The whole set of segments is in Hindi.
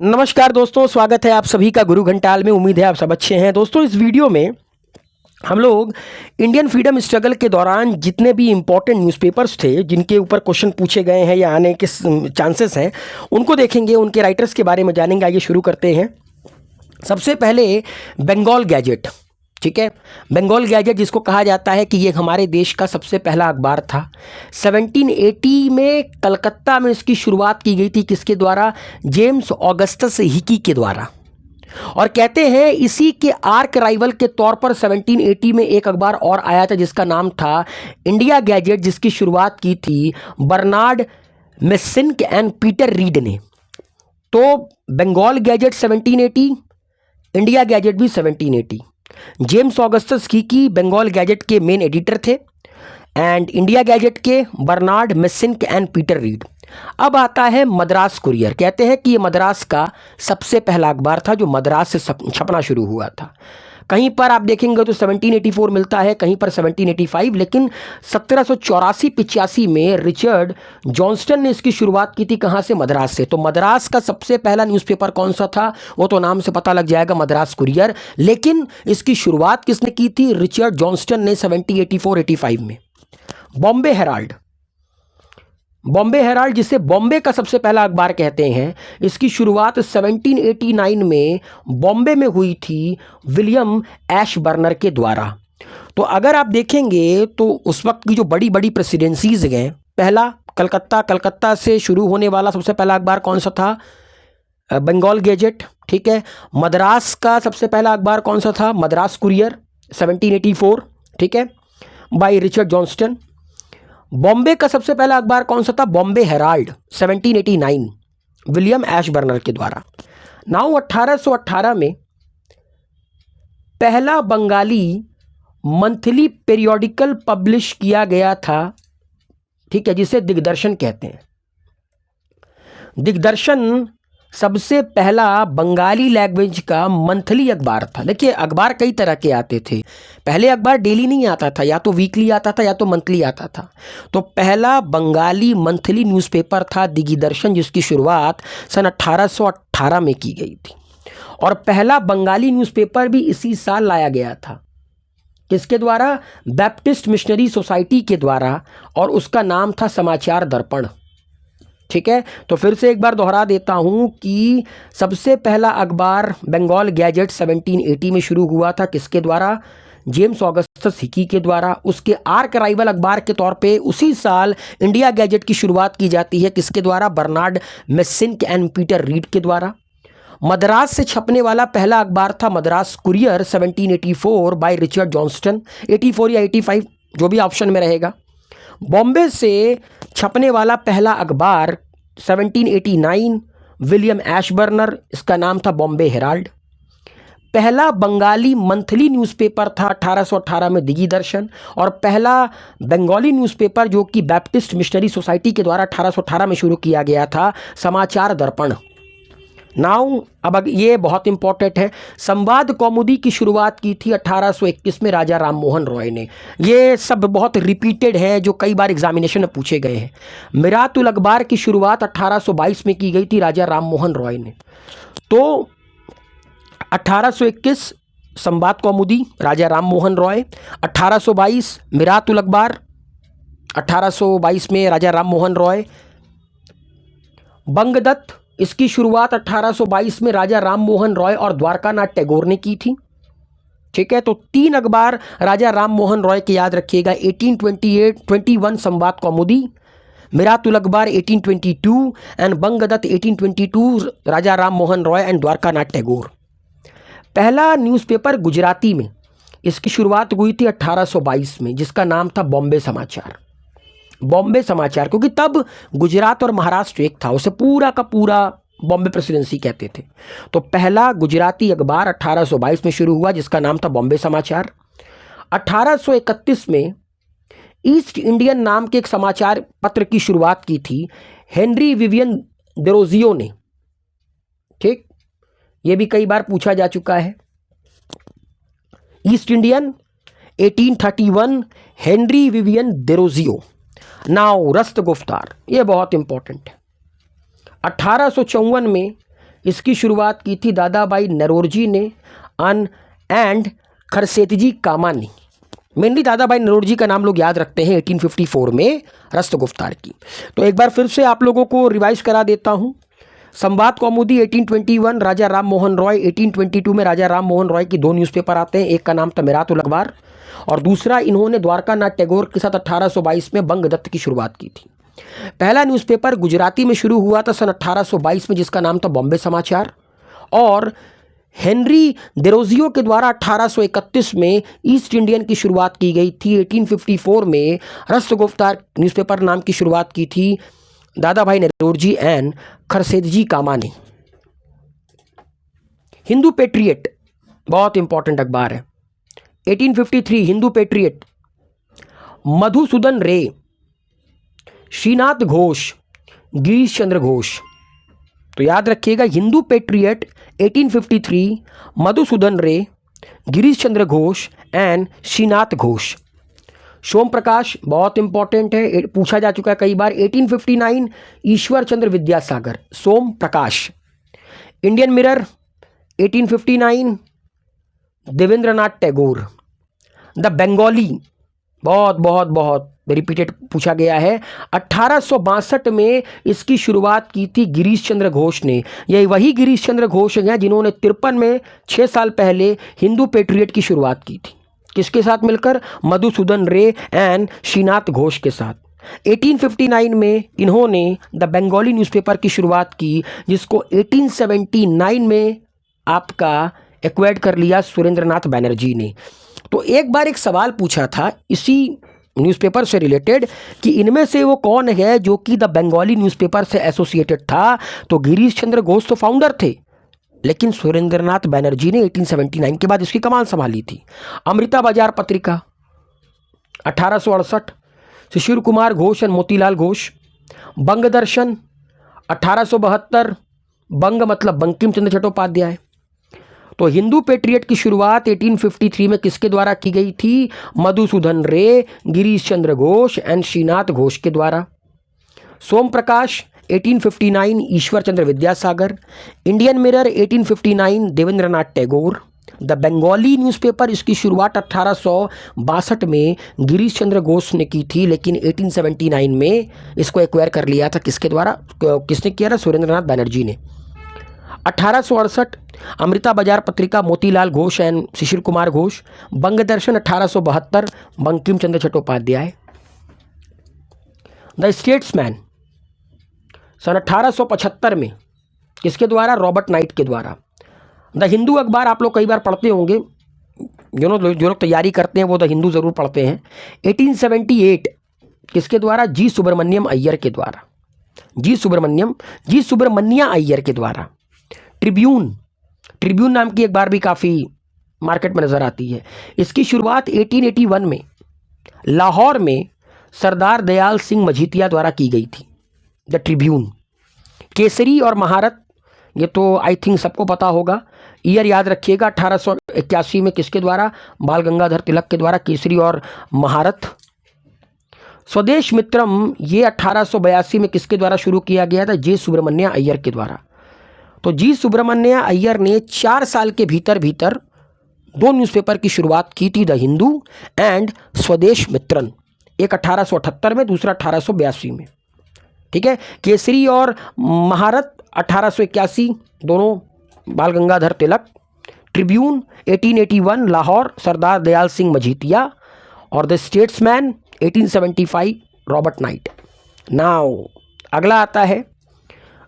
नमस्कार दोस्तों, स्वागत है आप सभी का गुरु घंटाल में। उम्मीद है आप सब अच्छे हैं। दोस्तों, इस वीडियो में हम लोग इंडियन फ्रीडम स्ट्रगल के दौरान जितने भी इम्पोर्टेंट न्यूज़पेपर्स थे जिनके ऊपर क्वेश्चन पूछे गए हैं या आने के चांसेस हैं उनको देखेंगे, उनके राइटर्स के बारे में जानेंगे। आइए शुरू करते हैं। सबसे पहले बंगाल गैजेट। ठीक है, बंगाल गैजेट जिसको कहा जाता है कि ये हमारे देश का सबसे पहला अखबार था। 1780 में कलकत्ता में इसकी शुरुआत की गई थी। किसके द्वारा? जेम्स ऑगस्टस हिकी के द्वारा। और कहते हैं इसी के आर्क राइवल के तौर पर 1780 में एक अखबार और आया था जिसका नाम था इंडिया गैजेट, जिसकी शुरुआत की थी Bernard Messink and Peter Reed ने। तो बंगाल गैजेट 1780, इंडिया गैजेट भी 1780। James Augustus Hicky Bengal gazette के मेन एडिटर थे एंड इंडिया गैजेट के Bernard Messink and Peter Reed. अब आता है मद्रास कुरियर। कहते हैं कि ये मद्रास का सबसे पहला अखबार था जो मद्रास से छपना शुरू हुआ था। कहीं पर आप देखेंगे तो 1784 मिलता है, कहीं पर 1785, लेकिन 1784-85 में रिचर्ड जॉनस्टन ने इसकी शुरुआत की थी। कहाँ से? मद्रास से। तो मद्रास का सबसे पहला न्यूज़पेपर कौन सा था वो तो नाम से पता लग जाएगा, मद्रास कुरियर। लेकिन इसकी शुरुआत किसने की थी? रिचर्ड जॉनस्टन ने 1784-85 में। बॉम्बे हेराल्ड। बॉम्बे हेराल्ड, जिसे बॉम्बे का सबसे पहला अखबार कहते हैं, इसकी शुरुआत 1789 में बॉम्बे में हुई थी विलियम एशबर्नर के द्वारा। तो अगर आप देखेंगे तो उस वक्त की जो बड़ी बड़ी प्रेसिडेंसीज गए, पहला कलकत्ता से शुरू होने वाला सबसे पहला अखबार कौन सा था? बंगाल गैजेट। ठीक है। मद्रास का सबसे पहला अखबार कौन सा था? मद्रास कुरियर 1784। ठीक है, बाय रिचर्ड जॉनस्टन। बॉम्बे का सबसे पहला अखबार कौन सा था? बॉम्बे हेराल्ड 1789, विलियम एशबर्नर के द्वारा। नाउ 1818 में पहला बंगाली मंथली पीरियोडिकल पब्लिश किया गया था, ठीक है, जिसे दिग्दर्शन कहते हैं। दिग्दर्शन सबसे पहला बंगाली लैंग्वेज का मंथली अखबार था। देखिए, अखबार कई तरह के आते थे। पहले अखबार डेली नहीं आता था, या तो वीकली आता था या तो मंथली आता था। तो पहला बंगाली मंथली न्यूज़पेपर था दिग्दर्शन, जिसकी शुरुआत सन 1818 में की गई थी। और पहला बंगाली न्यूज़पेपर भी इसी साल लाया गया था। किसके द्वारा? बैप्टिस्ट मिशनरी सोसाइटी के द्वारा, और उसका नाम था समाचार दर्पण। ठीक है, तो फिर से एक बार दोहरा देता हूं कि सबसे पहला अखबार बंगाल गैजेट 1780 में शुरू हुआ था। किसके द्वारा? जेम्स ऑगस्टस हिकी के द्वारा। उसके आर्क राइवल अखबार के तौर पे उसी साल इंडिया गैजेट की शुरुआत की जाती है। किसके द्वारा? Bernard Messink and Peter read के द्वारा। मद्रास से छपने वाला पहला अखबार था Madras courier 1784 by Richard Johnston. 84 या 85 जो भी ऑप्शन में रहेगा। बॉम्बे से छपने वाला पहला अखबार 1789, विलियम एशबर्नर, इसका नाम था बॉम्बे हेराल्ड। पहला बंगाली मंथली न्यूज़पेपर था 1818 में दिग्दर्शन। और पहला बंगाली न्यूज़पेपर जो कि बैप्टिस्ट मिशनरी सोसाइटी के द्वारा 1818 में शुरू किया गया था, समाचार दर्पण। नाउ अब ये बहुत इंपॉर्टेंट है। संवाद कौमुदी की शुरुआत की थी 1821 में राजा राम मोहन रॉय ने। ये सब बहुत रिपीटेड है, जो कई बार एग्जामिनेशन में पूछे गए हैं। मिरातुल अखबार की शुरुआत 1822 में की गई थी राजा राम मोहन रॉय ने। तो 1821 संवाद कौमुदी राजा राम मोहन रॉय, 1822 मिरातुल अखबार, 1822 में राजा राम मोहन रॉय। बंगदत्त, इसकी शुरुआत 1822 में राजा राम मोहन रॉय और द्वारकानाथ टैगोर ने की थी। ठीक है, तो 3 अखबार राजा राम मोहन रॉय के याद रखिएगा। 1821 संवाद कौमुदी, मिरातुल अखबार 1822 एंड बंगदत्त 1822, राजा राम मोहन रॉय एंड द्वारकानाथ टैगोर। पहला न्यूज़पेपर गुजराती में, इसकी शुरुआत हुई थी 1822 में, जिसका नाम था बॉम्बे समाचार। बॉम्बे समाचार, क्योंकि तब गुजरात और महाराष्ट्र एक था, उसे पूरा का पूरा बॉम्बे प्रेसिडेंसी कहते थे। तो पहला गुजराती अखबार 1822 में शुरू हुआ, जिसका नाम था बॉम्बे समाचार। 1831 में ईस्ट इंडियन नाम के एक समाचार पत्र की शुरुआत की थी हेनरी विवियन देरोजियो ने। ठीक, ये भी कई बार पूछा जा चुका है। East Indian 1831, Henry Vivian Derozio. Now Rast Goftar, ये बहुत इंपॉर्टेंट है। 1854 में इसकी शुरुआत की थी दादा भाई नरोजी ने एंड खरसेतजी कामानी। मेनली दादा भाई नरोजी का नाम लोग याद रखते हैं 1854 में रस्तगुफ्तार की। तो एक बार फिर से आप लोगों को रिवाइज करा देता हूँ। संवाद कौमुदी 1821, राजा राम मोहन रॉय 1822 में राजा राम मोहन रॉय की 2 न्यूज़पेपर आते हैं, एक का नाम था मिरात उल अखबार और दूसरा इन्होंने द्वारका नाथ टैगोर के साथ 1822 में बंगदत्त की शुरुआत की थी। पहला न्यूज़पेपर गुजराती में शुरू हुआ था सन 1822 में, जिसका नाम था बॉम्बे समाचार, और हेनरी डेरोजियो के द्वारा 1831 में ईस्ट इंडियन की शुरुआत की गई थी। 1854 में रस्तगुफ्तार न्यूज़पेपर नाम की शुरुआत की थी दादा भाई नरोजी एंड खरसेतजी कामा ने। हिंदू पेट्रियट बहुत इंपॉर्टेंट अखबार है। 1853 हिंदू पेट्रियट मधुसूदन रे, श्रीनाथ घोष, गिरीश चंद्र घोष। तो याद रखिएगा हिंदू पेट्रियट 1853 मधुसूदन रे, गिरीश चंद्र घोष एंड श्रीनाथ घोष। सोम प्रकाश बहुत इंपॉर्टेंट है, पूछा जा चुका है कई बार। 1859 Ishwar Chandra Vidyasagar, Som Prakash. Indian Mirror 1859 Debendranath Tagore. The Bengali बहुत बहुत बहुत रिपीटेड पूछा गया है। 1862 में इसकी शुरुआत की थी गिरीश चंद्र घोष ने। यही वही गिरीश चंद्र घोष हैं जिन्होंने 53 में 6 साल पहले हिंदू पेट्रियट की शुरुआत की थी। किसके साथ मिलकर? मधुसूदन रे एंड श्रीनाथ घोष के साथ। 1859 में इन्होंने द बंगाली न्यूज़पेपर की शुरुआत की, जिसको 1879 में आपका एक्वायर्ड कर लिया सुरेंद्रनाथ बैनर्जी ने। तो एक बार एक सवाल पूछा था इसी न्यूज़पेपर से रिलेटेड कि इनमें से वो कौन है जो कि द बंगाली न्यूज़पेपर से एसोसिएटेड था। तो गिरीश चंद्र घोष तो फाउंडर थे, लेकिन सुरेंद्रनाथ बैनर्जी ने 1879 के बाद इसकी कमान संभाली थी। अमृता बाजार पत्रिका 1868 शिशिर कुमार घोष एंड मोतीलाल घोष। बंग दर्शन 1872, बंग मतलब बंकिम चंद्र चट्टोपाध्याय। तो हिंदू पेट्रियट की शुरुआत 1853 में किसके द्वारा की गई थी? मधुसूदन रे, गिरीश चंद्र घोष एंड श्रीनाथ घोष के द्वारा। Som Prakash 1859 Ishwar Chandra Vidyasagar. Indian Mirror 1859 Debendranath Tagore. The Bengali newspaper इसकी शुरुआत 1862 में गिरीश चंद्र घोष ने की थी, लेकिन 1879 में इसको एक्वायर कर लिया था। किसके द्वारा? किसने किया था? सुरेंद्रनाथ बैनर्जी ने। 1868 अमृता बाजार पत्रिका Motilal Ghosh and Shishir Kumar Ghosh. Bang Darshan 1872 Bankim Chandra Chattopadhyay. The statesman सन 1875 में किसके द्वारा? रॉबर्ट नाइट के द्वारा। द हिंदू अखबार आप लोग कई बार पढ़ते होंगे, जो लोग तैयारी करते हैं वो द हिंदू ज़रूर पढ़ते हैं। 1878 किसके द्वारा? जी सुब्रमण्यम अय्यर के द्वारा। जी सुब्रमण्या अय्यर के द्वारा। ट्रिब्यून नाम की एक बार भी काफ़ी मार्केट में नज़र आती है। इसकी शुरुआत 1881 में लाहौर में सरदार दयाल सिंह मजीठिया द्वारा की गई थी। The Tribune. केसरी और महारत, ये तो आई थिंक सबको पता होगा, ईयर याद रखिएगा। 1881 में किसके द्वारा? बाल गंगाधर तिलक के द्वारा केसरी और महारत। स्वदेश मित्रम ये 1882 में किसके द्वारा शुरू किया गया था? जे सुब्रमण्या अय्यर के द्वारा। तो जी सुब्रमण्या अय्यर ने 4 साल के भीतर 2 न्यूज़पेपर की शुरुआत की थी, द हिंदू एंड स्वदेश मित्रन। एक 1878 में, दूसरा 1882 में। ठीक है। केसरी और महारत 1881 दोनों बाल गंगाधर तिलक। ट्रिब्यून 1881 लाहौर सरदार दयाल सिंह मजीठिया। और the statesman 1875 Robert night. Now अगला आता है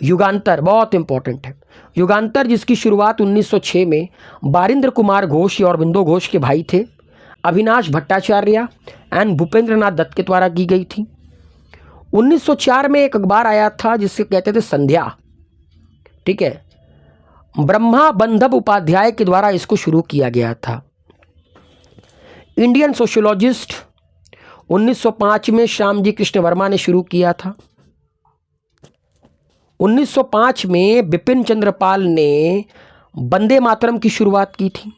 युगांतर, बहुत इंपॉर्टेंट है। युगांतर जिसकी शुरुआत 1906 में बारिंद्र कुमार घोष और अरविंदो घोष के भाई थे, अविनाश भट्टाचार्य एंड भूपेंद्र नाथ दत्त के द्वारा की गई थी। 1904 में एक अखबार आया था जिससे कहते थे संध्या। ठीक है। ब्रह्मा बंधब उपाध्याय के द्वारा इसको शुरू किया गया था। इंडियन सोशियोलॉजिस्ट 1905 में श्यामजी कृष्ण वर्मा ने शुरू किया था। 1905 में बिपिन चंद्र पाल ने वंदे मातरम की शुरुआत की थी।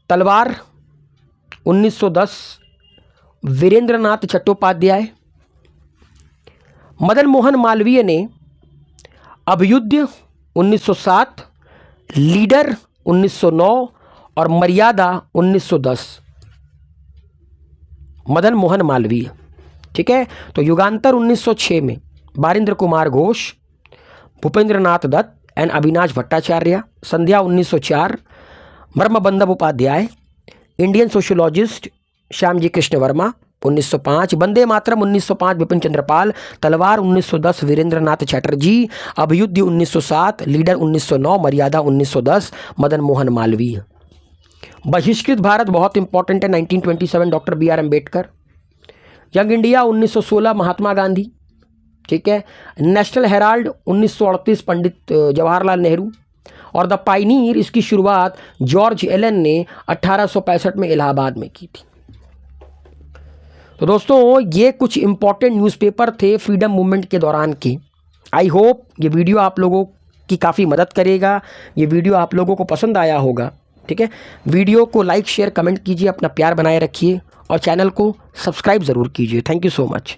तलवार 1910 वीरेंद्रनाथ चट्टोपाध्याय। मदन मोहन मालवीय ने अभ्युदय 1907, लीडर 1909 और मर्यादा 1910। मदन मोहन मालवीय। ठीक है, तो युगांतर 1906 में बारिंद्र कुमार घोष, भूपेंद्र नाथ दत्त एंड अविनाश भट्टाचार्य। संध्या 1904, मर्म बंदोपाध्याय। इंडियन सोशियोलॉजिस्ट श्यामजी कृष्ण वर्मा 1905, वंदे मातरम 1905 बिपिन चंद्र पाल, तलवार 1910 वीरेंद्र नाथ चैटर्जी, अभयुद्ध 1907, लीडर 1909, मर्यादा 1910, मदन मोहन मालवीय। बहिष्कृत भारत बहुत इंपॉर्टेंट है, 1927 doctor B R Ambedkar. Young India 1916 Mahatma Gandhi. ठीक है, नेशनल हेराल्ड 1938 पंडित जवाहरलाल नेहरू। और द पायनीर, इसकी शुरुआत जॉर्ज एलन ने 1865 में इलाहाबाद में की थी। तो दोस्तों, ये कुछ इंपॉर्टेंट न्यूज़पेपर थे फ्रीडम मूवमेंट के दौरान के। आई होप ये वीडियो आप लोगों की काफ़ी मदद करेगा, ये वीडियो आप लोगों को पसंद आया होगा। ठीक है, वीडियो को लाइक शेयर कमेंट कीजिए, अपना प्यार बनाए रखिए और चैनल को सब्सक्राइब ज़रूर कीजिए। Thank you so much.